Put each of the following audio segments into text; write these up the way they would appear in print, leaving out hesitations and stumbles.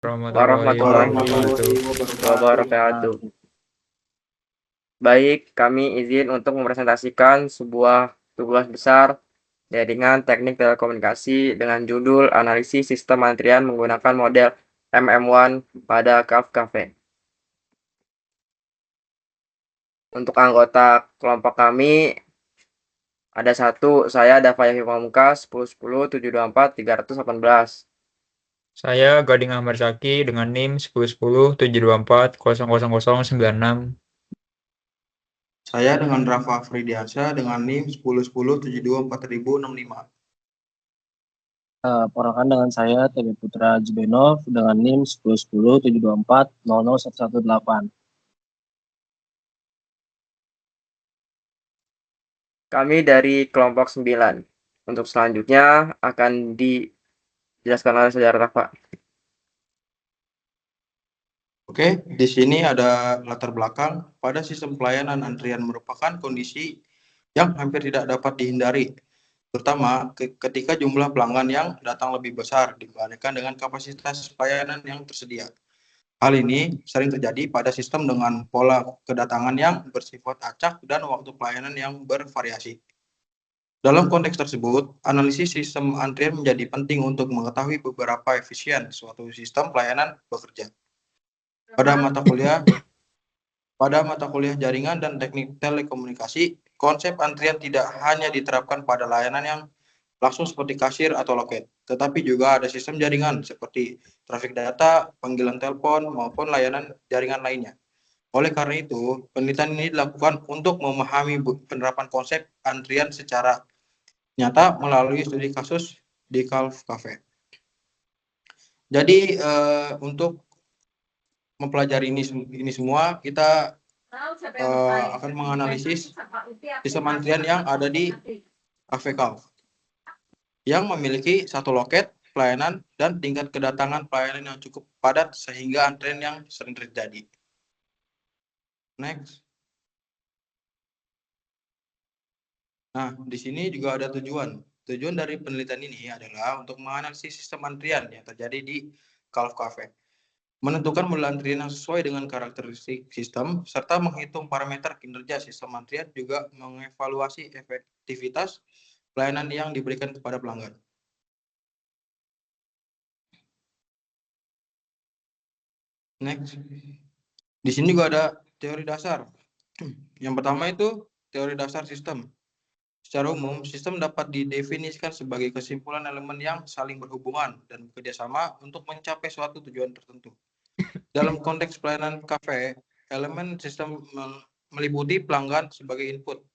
Warahmatullahi wabarakatuh. Baik, kami izin untuk mempresentasikan sebuah tugas besar jaringan teknik telekomunikasi dengan judul Analisis Sistem Antrian menggunakan model MM1 pada CAF Cafe. Untuk anggota kelompok kami ada satu, saya Dava Yahya Pamungkas 1010724318. Saya Gading Ahmad Zaki dengan NIM 101072400096. Saya dengan Rafa Fridiansyah dengan NIM 1010724065. Porakan dengan saya TB Putra Jubenov dengan NIM 101072400118. Kami dari kelompok 9. Untuk selanjutnya akan dijelaskan oleh saudara Rafa. Oke, di sini ada latar belakang. Pada sistem pelayanan antrian merupakan kondisi yang hampir tidak dapat dihindari, terutama ketika jumlah pelanggan yang datang lebih besar dibandingkan dengan kapasitas pelayanan yang tersedia. Hal ini sering terjadi pada sistem dengan pola kedatangan yang bersifat acak dan waktu pelayanan yang bervariasi. Dalam konteks tersebut, analisis sistem antrian menjadi penting untuk mengetahui beberapa efisien suatu sistem pelayanan bekerja. Pada mata kuliah jaringan dan teknik telekomunikasi, konsep antrian tidak hanya diterapkan pada layanan yang langsung seperti kasir atau loket, tetapi juga ada sistem jaringan seperti trafik data, panggilan telepon, maupun layanan jaringan lainnya. Oleh karena itu, penelitian ini dilakukan untuk memahami penerapan konsep antrian secara nyata melalui studi kasus di CAF Cafe. Jadi untuk mempelajari ini semua, kita akan menganalisis sistem antrian yang ada di Cafe CAF yang memiliki satu loket pelayanan dan tingkat kedatangan pelayanan yang cukup padat sehingga antrian yang sering terjadi. Next. Nah, di sini juga ada tujuan. Tujuan dari penelitian ini adalah untuk menganalisis sistem antrian yang terjadi di Calf Cafe, menentukan model antrian yang sesuai dengan karakteristik sistem, serta menghitung parameter kinerja sistem antrian, juga mengevaluasi efektivitas pelayanan yang diberikan kepada pelanggan. Next. Di sini juga ada teori dasar. Yang pertama itu teori dasar sistem. Secara umum, sistem dapat didefinisikan sebagai kesimpulan elemen yang saling berhubungan dan bekerjasama untuk mencapai suatu tujuan tertentu. Dalam konteks pelayanan kafe, elemen sistem meliputi pelanggan sebagai input,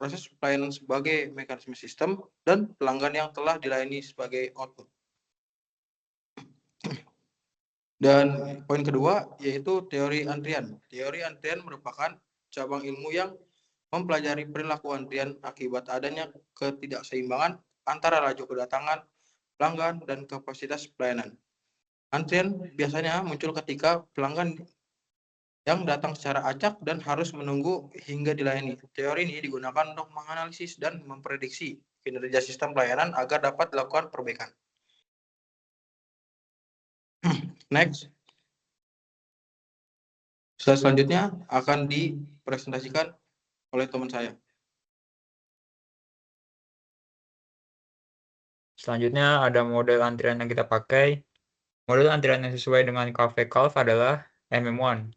proses pelayanan sebagai mekanisme sistem, dan pelanggan yang telah dilayani sebagai output. Dan poin kedua yaitu teori antrian. Teori antrian merupakan cabang ilmu yang mempelajari perilaku antrian akibat adanya ketidakseimbangan antara laju kedatangan pelanggan dan kapasitas pelayanan. Antrian biasanya muncul ketika pelanggan yang datang secara acak dan harus menunggu hingga dilayani. Teori ini digunakan untuk menganalisis dan memprediksi kinerja sistem pelayanan agar dapat dilakukan perbaikan. Next. Slide selanjutnya akan dipresentasikan oleh teman saya. Selanjutnya ada model antrian yang kita pakai. Model antrian yang sesuai dengan Cafe Calf adalah MM1.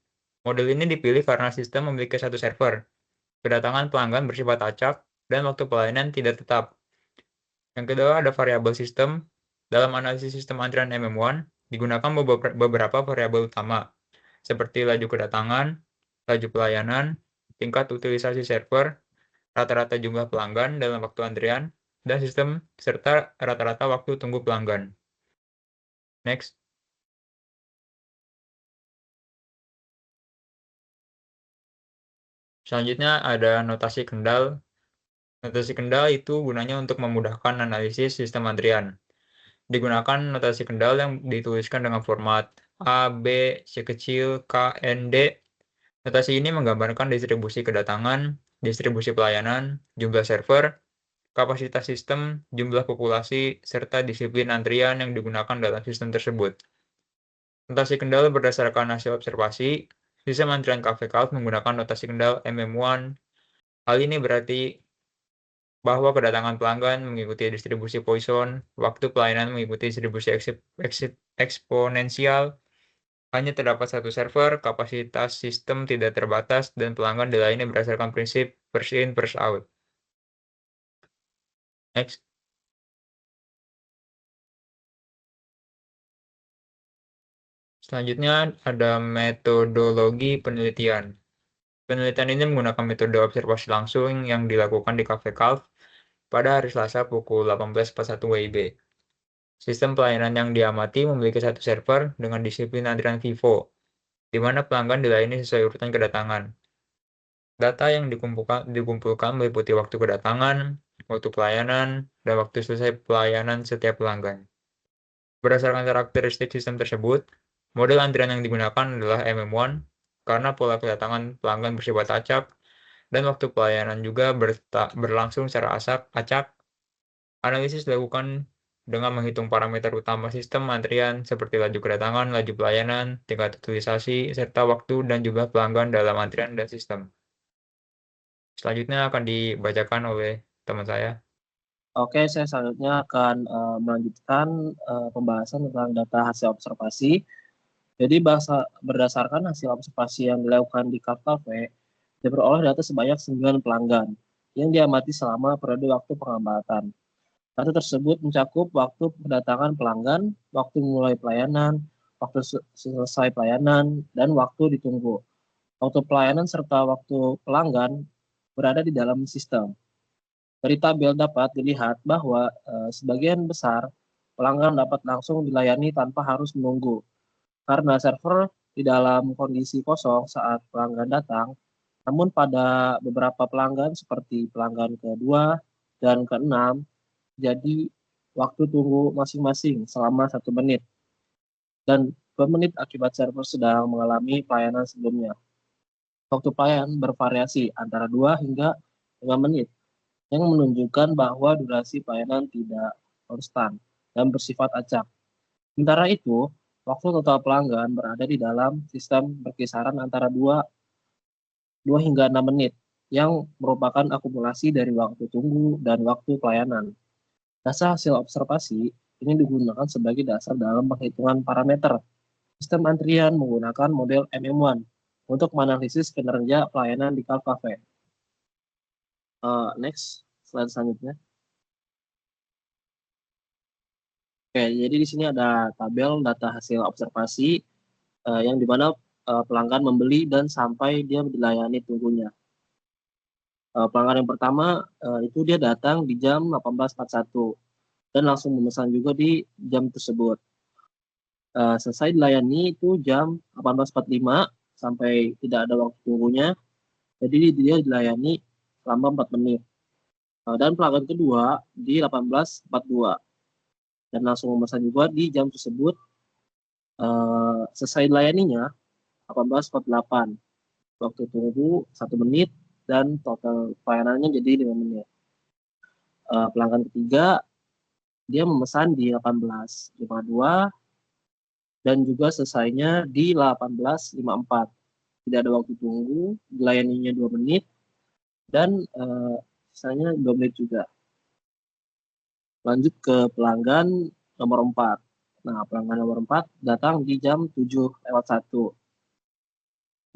Model ini dipilih karena sistem memiliki satu server. Kedatangan pelanggan bersifat acak dan waktu pelayanan tidak tetap. Yang kedua ada variabel sistem. Dalam analisis sistem antrian MM1 digunakan beberapa variabel utama seperti laju kedatangan, laju pelayanan, tingkat utilisasi server, rata-rata jumlah pelanggan dalam waktu antrian, dan sistem serta rata-rata waktu tunggu pelanggan. Next. Selanjutnya ada notasi kendal. Notasi kendal itu gunanya untuk memudahkan analisis sistem antrian. Digunakan notasi kendal yang dituliskan dengan format A, B, C kecil, K, N, D. Notasi ini menggambarkan distribusi kedatangan, distribusi pelayanan, jumlah server, kapasitas sistem, jumlah populasi, serta disiplin antrian yang digunakan dalam sistem tersebut. Notasi kendal berdasarkan hasil observasi. Sistem antrian Cafe Calf menggunakan notasi kendal MM1. Hal ini berarti bahwa kedatangan pelanggan mengikuti distribusi Poisson, waktu pelayanan mengikuti distribusi eksponensial, hanya terdapat satu server, kapasitas sistem tidak terbatas, dan pelanggan dilayani berdasarkan prinsip first in, first out. Next. Selanjutnya ada metodologi penelitian. Penelitian ini menggunakan metode observasi langsung yang dilakukan di Cafe Calf pada hari Selasa pukul 18.41 WIB. Sistem pelayanan yang diamati memiliki satu server dengan disiplin antrian FIFO, di mana pelanggan dilayani sesuai urutan kedatangan. Data yang dikumpulkan meliputi waktu kedatangan, waktu pelayanan, dan waktu selesai pelayanan setiap pelanggan. Berdasarkan karakteristik sistem tersebut, model antrian yang digunakan adalah MM1 karena pola kedatangan pelanggan bersifat acak dan waktu pelayanan juga berlangsung secara acak. Analisis dilakukan dengan menghitung parameter utama sistem antrian seperti laju kedatangan, laju pelayanan, tingkat utilisasi, serta waktu dan jumlah pelanggan dalam antrian dan sistem. Selanjutnya akan dibacakan oleh teman saya. Oke, saya selanjutnya akan melanjutkan pembahasan tentang data hasil observasi. Jadi berdasarkan hasil observasi yang dilakukan di Calf Cafe, diperoleh data sebanyak 9 pelanggan yang diamati selama periode waktu pengamatan. Data tersebut mencakup waktu kedatangan pelanggan, waktu mulai pelayanan, waktu selesai pelayanan, dan waktu ditunggu. Waktu pelayanan serta waktu pelanggan berada di dalam sistem. Dari tabel dapat dilihat bahwa sebagian besar pelanggan dapat langsung dilayani tanpa harus menunggu. Karena server di dalam kondisi kosong saat pelanggan datang, namun pada beberapa pelanggan seperti pelanggan kedua dan keenam, jadi waktu tunggu masing-masing selama 1 menit dan 2 menit akibat server sedang mengalami pelayanan sebelumnya. Waktu pelayanan bervariasi antara 2 hingga 5 menit. yang menunjukkan bahwa durasi pelayanan tidak konstan dan bersifat acak. Sementara itu, waktu total pelanggan berada di dalam sistem berkisaran antara 2 hingga 6 menit, yang merupakan akumulasi dari waktu tunggu dan waktu pelayanan. Dasar hasil observasi ini digunakan sebagai dasar dalam penghitungan parameter sistem antrian menggunakan model MM1 untuk menganalisis kinerja pelayanan di Calv Cafe. Next, slide selanjutnya. Oke, jadi di sini ada tabel data hasil observasi yang dimana pelanggan membeli dan sampai dia dilayani tunggunya. Pelanggan yang pertama itu dia datang di jam 18.41 dan langsung memesan juga di jam tersebut. Selesai dilayani itu jam 18.45 sampai tidak ada waktu tunggunya, jadi dia dilayani selama 4 menit. Dan pelanggan kedua di 18.42 dan langsung memesan juga di jam tersebut. Selesai dilayaninya 18.48, waktu tunggu 1 menit dan total pelayanannya jadi 5 menit. Pelanggan ketiga dia memesan di 18.52 dan juga selesainya di 18.54. Tidak ada waktu tunggu, dilayaninya 2 menit dan sisanya 2 menit juga. Lanjut ke pelanggan nomor 4. Nah, pelanggan nomor 4 datang di jam 7.01.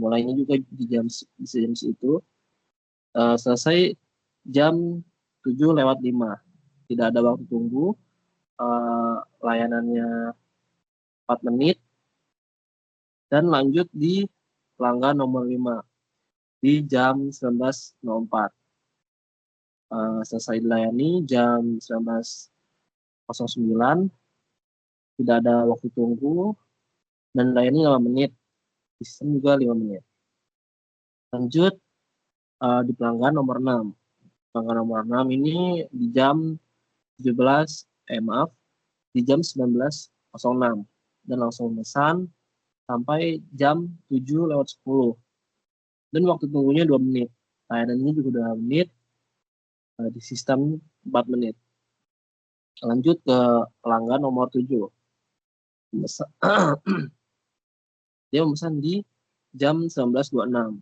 Mulainya juga di jam itu. Selesai jam 7.05. Tidak ada waktu tunggu. Layanannya 4 menit. Dan lanjut di pelanggan nomor 5 di jam 19.04. Selesai dilayani jam 19.09. Tidak ada waktu tunggu dan layani 5 menit. Sistem juga 5 menit. Lanjut di pelanggan nomor 6. Pelanggan nomor 6 ini di jam 19.06 dan langsung memesan sampai jam 7.10 dan waktu tunggunya 2 menit. Layanannya juga 2 menit, di sistem 4 menit. Lanjut ke pelanggan nomor 7. Dia memesan di jam 19.26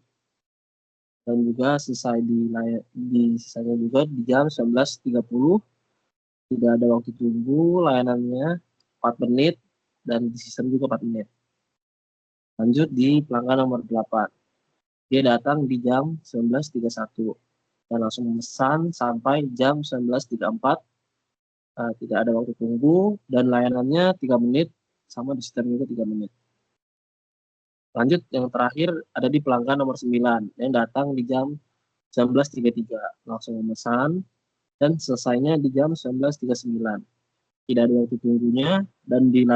dan juga selesai sisanya juga di jam 19.30. Tidak ada waktu tunggu, layanannya 4 menit dan di sistem juga 4 menit. Lanjut di pelanggan nomor 8. Dia datang di jam 19.31 dan langsung memesan sampai jam 19.34. Tidak ada waktu tunggu dan layanannya 3 menit, sama di sistem juga 3 menit. Lanjut yang terakhir ada di pelanggan nomor 9 yang datang di jam 19.33, langsung memesan dan selesainya di jam 19.39. Tidak ada waktu tunggunya dan di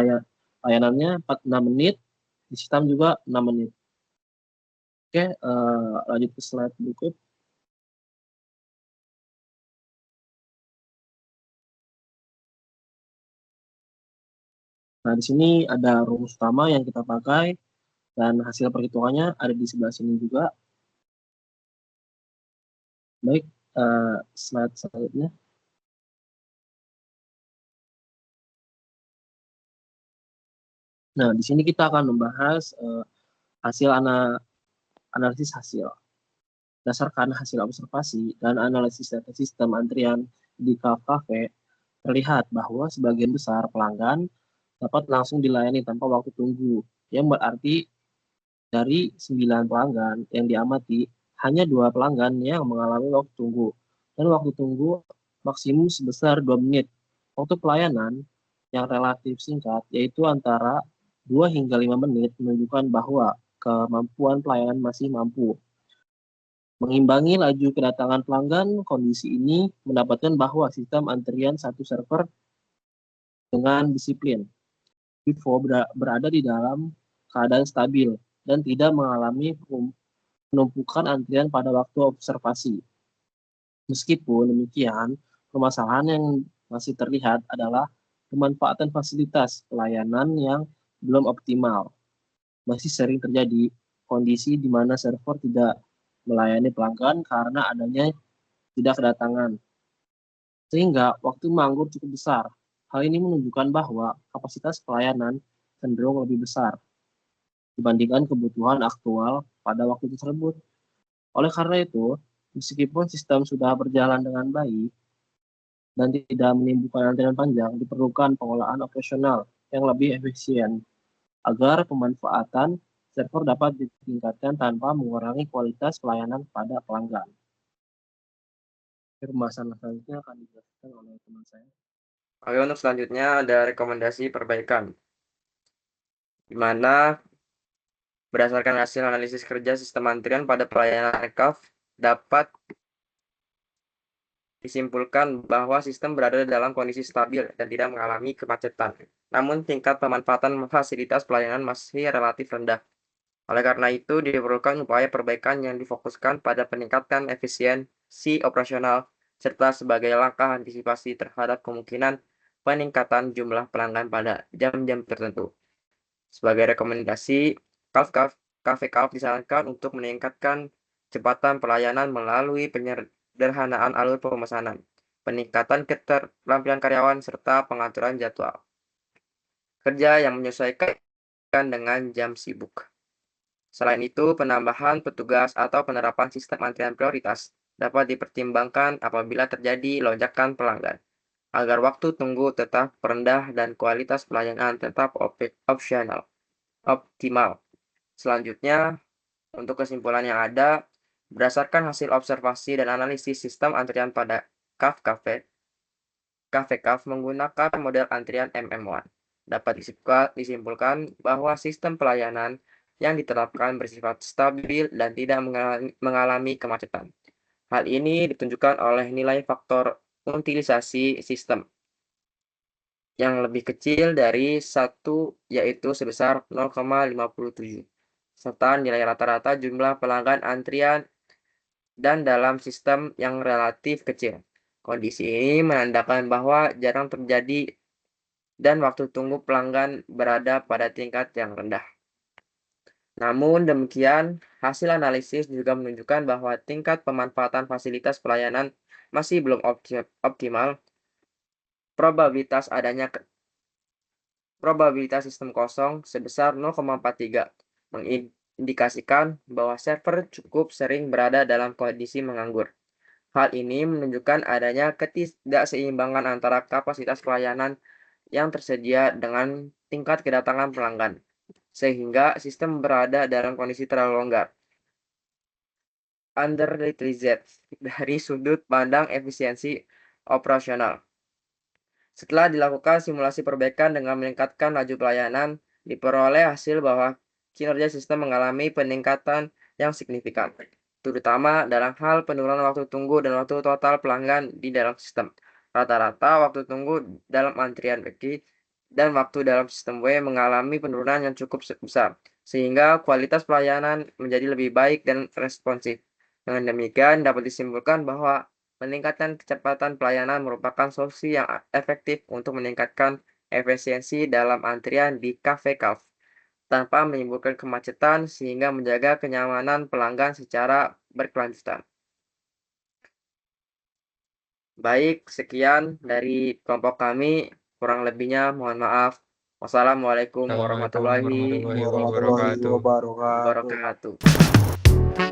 layanannya 6 menit, di sistem juga 6 menit. Oke, lanjut ke slide berikut. Nah, di sini ada rumus utama yang kita pakai dan hasil perhitungannya ada di sebelah sini juga. Baik, slide selanjutnya. Nah, di sini kita akan membahas hasil analisis hasil. Berdasarkan hasil observasi dan analisis data sistem antrian di Calv Cafe, terlihat bahwa sebagian besar pelanggan dapat langsung dilayani tanpa waktu tunggu, yang berarti dari 9 pelanggan yang diamati, hanya 2 pelanggan yang mengalami waktu tunggu, dan waktu tunggu maksimum sebesar 2 menit. Waktu pelayanan yang relatif singkat, yaitu antara 2 hingga 5 menit, menunjukkan bahwa kemampuan pelayanan masih mampu mengimbangi laju kedatangan pelanggan. Kondisi ini mendapatkan bahwa sistem antrian satu server dengan disiplin FIFO berada di dalam keadaan stabil dan tidak mengalami penumpukan antrian pada waktu observasi. Meskipun demikian, permasalahan yang masih terlihat adalah pemanfaatan fasilitas pelayanan yang belum optimal. Masih sering terjadi kondisi di mana server tidak melayani pelanggan karena adanya tidak kedatangan, sehingga waktu menganggur cukup besar. Hal ini menunjukkan bahwa kapasitas pelayanan cenderung lebih besar dibandingkan kebutuhan aktual pada waktu tersebut. Oleh karena itu, meskipun sistem sudah berjalan dengan baik dan tidak menimbulkan antrian panjang, diperlukan pengolahan operasional yang lebih efisien agar pemanfaatan server dapat ditingkatkan tanpa mengurangi kualitas pelayanan pada pelanggan. Pembahasan selanjutnya akan dijelaskan oleh teman saya. Oke, untuk selanjutnya ada rekomendasi perbaikan, di mana berdasarkan hasil analisis kerja sistem antrian pada pelayanan CAF dapat disimpulkan bahwa sistem berada dalam kondisi stabil dan tidak mengalami kemacetan. Namun tingkat pemanfaatan fasilitas pelayanan masih relatif rendah. Oleh karena itu, diperlukan upaya perbaikan yang difokuskan pada peningkatan efisiensi operasional serta sebagai langkah antisipasi terhadap kemungkinan peningkatan jumlah pelanggan pada jam-jam tertentu. Sebagai rekomendasi, Cafe Calf disarankan untuk meningkatkan kecepatan pelayanan melalui penyederhanaan alur pemesanan, peningkatan keterampilan karyawan, serta pengaturan jadwal kerja yang menyesuaikan dengan jam sibuk. Selain itu, penambahan petugas atau penerapan sistem antrian prioritas dapat dipertimbangkan apabila terjadi lonjakan pelanggan, agar waktu tunggu tetap rendah dan kualitas pelayanan tetap optimal. Selanjutnya, untuk kesimpulan yang ada, berdasarkan hasil observasi dan analisis sistem antrian pada Cafe Calf menggunakan model antrian MM1, dapat disimpulkan bahwa sistem pelayanan yang diterapkan bersifat stabil dan tidak mengalami kemacetan. Hal ini ditunjukkan oleh nilai faktor utilisasi sistem yang lebih kecil dari 1, yaitu sebesar 0,57, serta nilai rata-rata jumlah pelanggan antrian dan dalam sistem yang relatif kecil. Kondisi ini menandakan bahwa jarang terjadi dan waktu tunggu pelanggan berada pada tingkat yang rendah. Namun demikian, hasil analisis juga menunjukkan bahwa tingkat pemanfaatan fasilitas pelayanan masih belum optimal. Probabilitas sistem kosong sebesar 0,43 mengindikasikan bahwa server cukup sering berada dalam kondisi menganggur. Hal ini menunjukkan adanya ketidakseimbangan antara kapasitas pelayanan yang tersedia dengan tingkat kedatangan pelanggan, sehingga sistem berada dalam kondisi terlalu longgar. Underutilized dari sudut pandang efisiensi operasional. Setelah dilakukan simulasi perbaikan dengan meningkatkan laju pelayanan, diperoleh hasil bahwa kinerja sistem mengalami peningkatan yang signifikan, terutama dalam hal penurunan waktu tunggu dan waktu total pelanggan di dalam sistem. Rata-rata waktu tunggu dalam antrian WQ dan waktu dalam sistem W mengalami penurunan yang cukup besar, sehingga kualitas pelayanan menjadi lebih baik dan responsif. Dengan demikian, dapat disimpulkan bahwa meningkatkan kecepatan pelayanan merupakan solusi yang efektif untuk meningkatkan efisiensi dalam antrian di Cafe Calf tanpa menimbulkan kemacetan sehingga menjaga kenyamanan pelanggan secara berkelanjutan. Baik, sekian dari kelompok kami. Kurang lebihnya mohon maaf. Wassalamualaikum Assalamualaikum warahmatullahi warahmatullahi wabarakatuh. wabarakatuh.